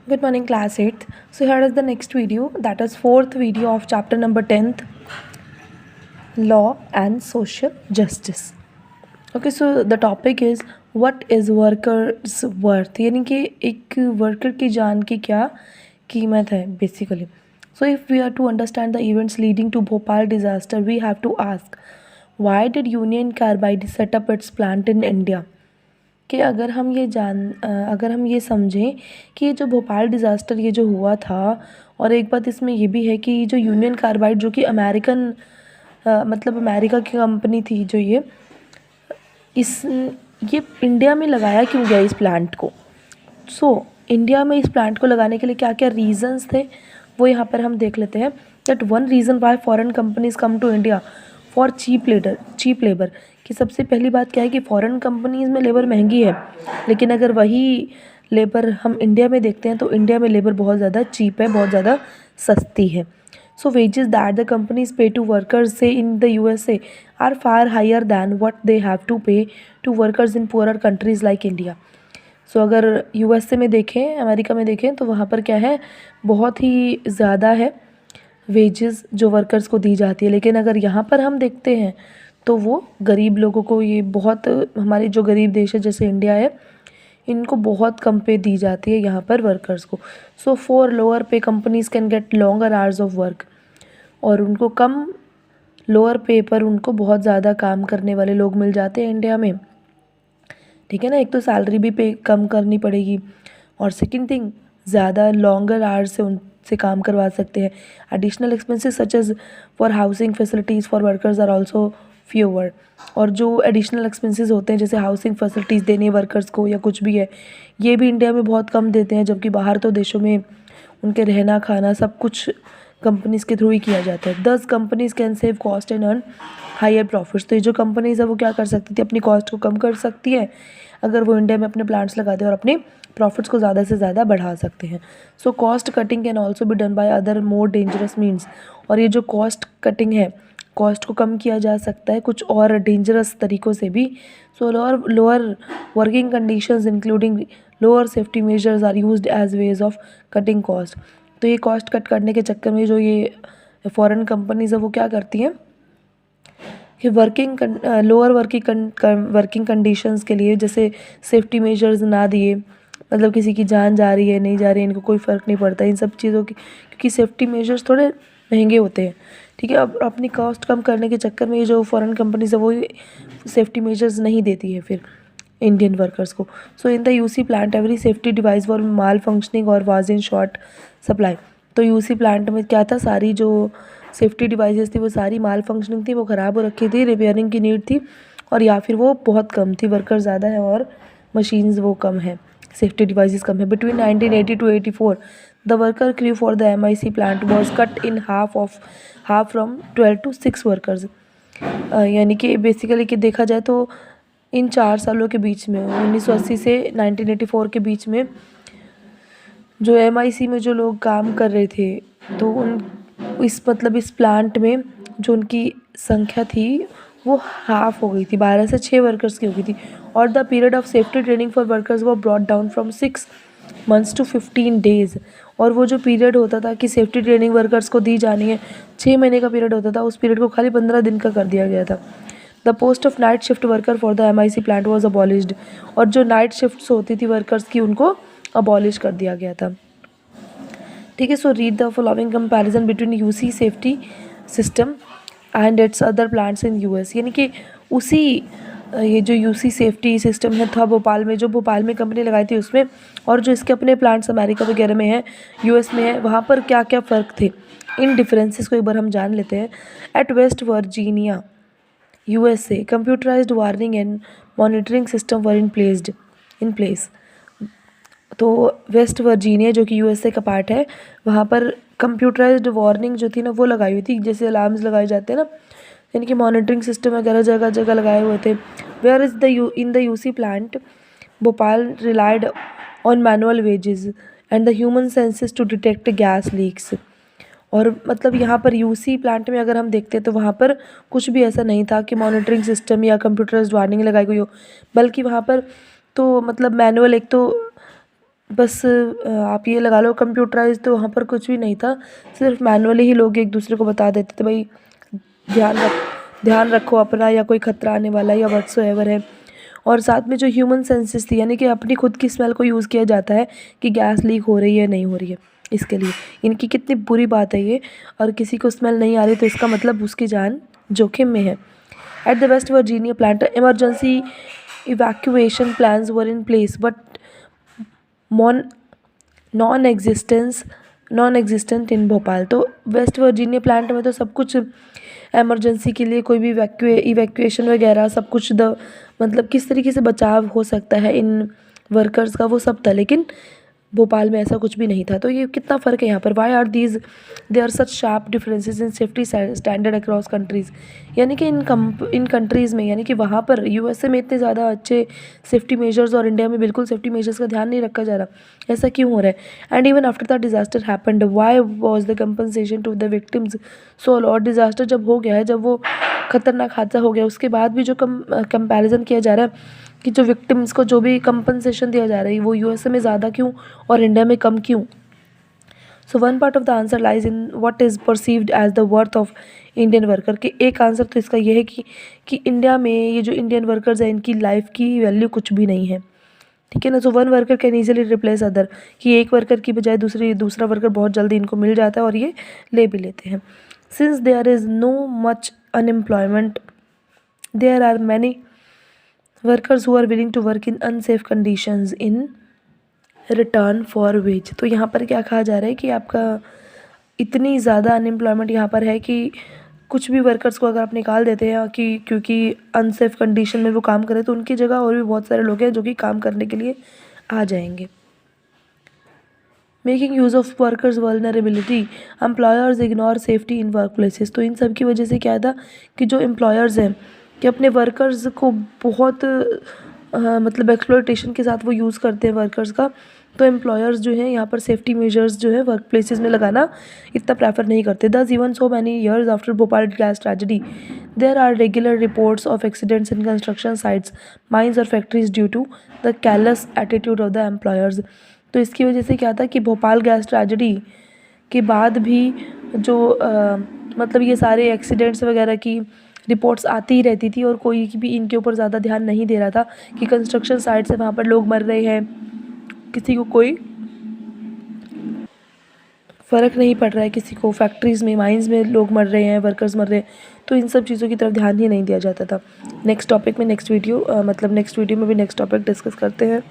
Good morning, class 8th. So here is the next video, that is fourth video of chapter number 10th, Law and Social Justice. Okay, so the topic is what is workers worth, यानी कि एक worker की जान की क्या कीमत है basically. So if we are to understand the events leading to Bhopal disaster, we have to ask, why did Union Carbide set up its plant in India? कि अगर हम ये समझें कि ये जो भोपाल डिज़ास्टर ये जो हुआ था, और एक बात इसमें ये भी है कि जो यूनियन कार्बाइड जो कि अमेरिकन मतलब अमेरिका की कंपनी थी, जो ये इंडिया में लगाया क्यों गया इस प्लांट को। इंडिया में इस प्लांट को लगाने के लिए क्या क्या रीज़न्स थे वो यहाँ पर हम देख लेते हैं। That one reason why foreign companies come to India for cheap labour, कि सबसे पहली बात क्या है कि फॉरेन कंपनीज़ में लेबर महंगी है, लेकिन अगर वही लेबर हम इंडिया में देखते हैं तो इंडिया में लेबर बहुत ज़्यादा चीप है, बहुत ज़्यादा सस्ती है। So wages that the companies pay to workers, say in the USA, are far higher than what they have to pay to workers in poorer countries like India. So अगर USA में देखें, America में देखें तो वहाँ पर क्या है, बहुत ही ज़्यादा है वेजेस जो वर्कर्स को दी जाती है, लेकिन अगर यहाँ पर हम देखते हैं तो वो गरीब लोगों को, ये बहुत हमारे जो गरीब देश है जैसे इंडिया है, इनको बहुत कम पे दी जाती है यहाँ पर वर्कर्स को। सो फॉर लोअर पे companies can get longer hours of work, और उनको कम लोअर पे पर उनको बहुत ज़्यादा काम करने वाले लोग मिल जाते हैं इंडिया में, ठीक है ना। एक तो सैलरी भी पे कम करनी पड़ेगी, और सेकंड थिंग ज़्यादा लॉन्गर आवर्स से उनसे काम करवा सकते हैं। Additional expenses such as for housing facilities for workers are also fewer, और जो एडिशनल एक्सपेंसेस होते हैं जैसे हाउसिंग फैसिलिटीज़ देने वर्कर्स को या कुछ भी है, ये भी इंडिया में बहुत कम देते हैं, जबकि बाहर तो देशों में उनके रहना खाना सब कुछ कंपनीज़ के थ्रू ही किया जाता है। 10 companies can save cost and earn higher profits. तो ये जो कंपनीज़ है वो क्या कर सकती थी, अपनी कॉस्ट को कम कर सकती है अगर वो इंडिया में अपने प्लांट्स लगाते हैं, और अपने प्रॉफिट्स को ज़्यादा से ज़्यादा बढ़ा सकते हैं। So cost cutting can also be done by other more dangerous means, और ये जो कॉस्ट कटिंग है, कॉस्ट को कम किया जा सकता है कुछ और डेंजरस तरीक़ों से भी। So lower working conditions including lower safety measures are used as ways of cutting cost. तो ये कॉस्ट कट करने के चक्कर में जो ये फॉरेन कंपनीज है वो क्या करती हैं कि लोअर वर्किंग कंडीशंस के लिए, जैसे सेफ्टी मेजर्स ना दिए, मतलब किसी की जान जा रही है नहीं जा रही है इनको कोई फ़र्क नहीं पड़ता इन सब चीज़ों की, क्योंकि सेफ्टी मेजर्स थोड़े महंगे होते हैं, ठीक है। अब अपनी कॉस्ट कम करने के चक्कर में ये जो फॉरेन कंपनीज है वो सेफ्टी मेजर्स नहीं देती है फिर इंडियन वर्कर्स को। So in the UC plant every safety device for malfunctioning और वाज इन शॉर्ट सप्लाई। तो यूसी प्लांट में क्या था, सारी जो सेफ्टी डिवाइसेस थी वो सारी माल फंक्शनिंग थी, वो ख़राब हो रखी थी, रिपेयरिंग की नीड थी, और या फिर वो बहुत कम थी, वर्कर ज़्यादा है और मशीन्स वो कम है, सेफ्टी डिवाइसेस कम है। Between 1980 to 84 the worker crew for the MIC plant was cut in half from 12 to 6 workers. यानी कि बेसिकली कि देखा जाए तो इन 4 सालों के बीच में 1980 से 1984 के बीच में जो MIC में जो लोग काम कर रहे थे, तो इस प्लांट में जो उनकी संख्या थी वो हाफ हो गई थी, 12 से 6 वर्कर्स की हो गई थी, और the period of safety training for workers वो brought down from 6 months to 15 days। और वो जो पीरियड होता था कि सेफ्टी ट्रेनिंग वर्कर्स को दी जानी है, 6 महीने का पीरियड होता था, उस पीरियड को खाली 15 दिन का कर दिया गया था। The post of night shift worker for the MIC plant was abolished, और जो नाइट शिफ्ट्स होती थी वर्कर्स की उनको अबॉलिश कर दिया गया था, ठीक है। So read the following comparison between UC safety system and it's other plants in US। यानी कि उसी ये जो यूसी सेफ्टी सिस्टम है था भोपाल में, जो भोपाल में कंपनी लगाई थी उसमें, और जो इसके अपने प्लांट्स अमेरिका वगैरह में है, US में है, वहाँ पर क्या क्या फ़र्क थे, इन डिफरेंसेस को एक बार हम जान लेते हैं। At West Virginia USA computerised warning and monitoring system were in place. तो वेस्ट वर्जीनिया जो कि USA का पार्ट है, वहाँ पर कंप्यूटराइज्ड वार्निंग जो थी ना वो लगाई हुई थी, जैसे अलार्म्स लगाए जाते हैं ना, यानी कि मॉनिटरिंग सिस्टम वगैरह जगह जगह लगाए हुए थे। Whereas in the UC plant Bhopal relied on manual gauges and the human senses to detect gas leaks. और मतलब यहाँ पर यूसी प्लांट में अगर हम देखते हैं तो वहाँ पर कुछ भी ऐसा नहीं था कि मॉनिटरिंग सिस्टम या कंप्यूटराइज्ड वार्निंग लगाई गई हो, बल्कि वहाँ पर तो मतलब मैनुअल, एक तो बस आप ये लगा लो कंप्यूटराइज, तो वहाँ पर कुछ भी नहीं था, सिर्फ मैनुअली ही लोग एक दूसरे को बता देते थे भाई ध्यान रखो अपना, या कोई खतरा आने वाला है या व्हाट्सोएवर है। और साथ में जो ह्यूमन सेंसेस थी, यानी कि अपनी खुद की स्मेल को यूज़ किया जाता है कि गैस लीक हो रही है नहीं हो रही है, इसके लिए। इनकी कितनी बुरी बात है ये, और किसी को स्मेल नहीं आ रही तो इसका मतलब उसकी जान जोखिम में है। At the West Virginia plant, emergency evacuation plans were in place, but mon non existent in Bhopal. तो वेस्ट वर्जीनिया प्लांट में तो सब कुछ एमरजेंसी के लिए, कोई भी इवैक्यूएशन वगैरह सब कुछ, मतलब किस तरीके से बचाव हो सकता है इन वर्कर्स का, वो सब था। लेकिन भोपाल में ऐसा कुछ भी नहीं था। तो ये कितना फ़र्क है यहाँ पर। Why are these they are such sharp differences in safety standard across countries, यानी कि इन कंट्रीज़ में, यानी कि वहाँ पर यूएसए में इतने ज़्यादा अच्छे सेफ्टी मेजर्स और इंडिया में बिल्कुल सेफ्टी मेजर्स का ध्यान नहीं रखा जा रहा। ऐसा क्यों हो रहा है? And even after the disaster happened, why was the compensation to the victims so low? और डिज़ास्टर जब हो गया है, जब वो खतरनाक हादसा हो गया, उसके बाद भी जो कंपैरिजन किया जा रहा है कि जो विक्टिम्स को जो भी कंपनसेशन दिया जा रहा है वो यूएसए में ज़्यादा क्यों और इंडिया में कम क्यों? So one part of the answer lies in what is perceived as the worth of Indian worker. कि एक आंसर तो इसका ये है कि इंडिया में ये जो इंडियन वर्कर्स हैं, इनकी लाइफ की वैल्यू कुछ भी नहीं है, ठीक है ना। So one worker can easily replace other, कि एक वर्कर की बजाय दूसरा वर्कर बहुत जल्दी इनको मिल जाता है और ये ले भी लेते हैं। Since there is no much unemployment, there are many workers who are willing to work in unsafe conditions in return for wage. तो यहाँ पर क्या कहा जा रहा है कि आपका इतनी ज़्यादा अनएम्प्लॉयमेंट यहाँ पर है कि कुछ भी वर्कर्स को अगर आप निकाल देते हैं कि क्योंकि अनसेफ कंडीशन में वो काम करें, तो उनकी जगह और भी बहुत सारे लोग हैं जो कि काम करने के लिए आ जाएंगे। Making use of workers vulnerability, employers ignore safety in work places. तो इन सब की वजह से क्या था कि जो एम्प्लॉयर्स हैं कि अपने वर्कर्स को बहुत मतलब एक्सप्लॉयटेशन के साथ वो यूज़ करते हैं वर्कर्स का। तो एम्प्लॉयर्स जो हैं यहाँ पर सेफ्टी मेजर्स जो है वर्क प्लेसेस में लगाना इतना प्रेफर नहीं करते। Thus even so many years after Bhopal gas tragedy there are regular reports of accidents in construction sites, mines और factories due to the careless attitude of the employers. तो इसकी वजह से क्या था कि भोपाल गैस ट्रेजेडी के बाद भी जो मतलब ये सारे एक्सीडेंट्स वगैरह की रिपोर्ट्स आती ही रहती थी, और कोई भी इनके ऊपर ज़्यादा ध्यान नहीं दे रहा था कि कंस्ट्रक्शन साइट से वहाँ पर लोग मर रहे हैं, किसी को कोई फ़र्क नहीं पड़ रहा है, किसी को फैक्ट्रीज़ में माइंस में लोग मर रहे हैं, वर्कर्स मर रहे हैं, तो इन सब चीज़ों की तरफ ध्यान ही नहीं दिया जाता था। नेक्स्ट टॉपिक में नेक्स्ट वीडियो में भी नेक्स्ट टॉपिक डिस्कस करते हैं।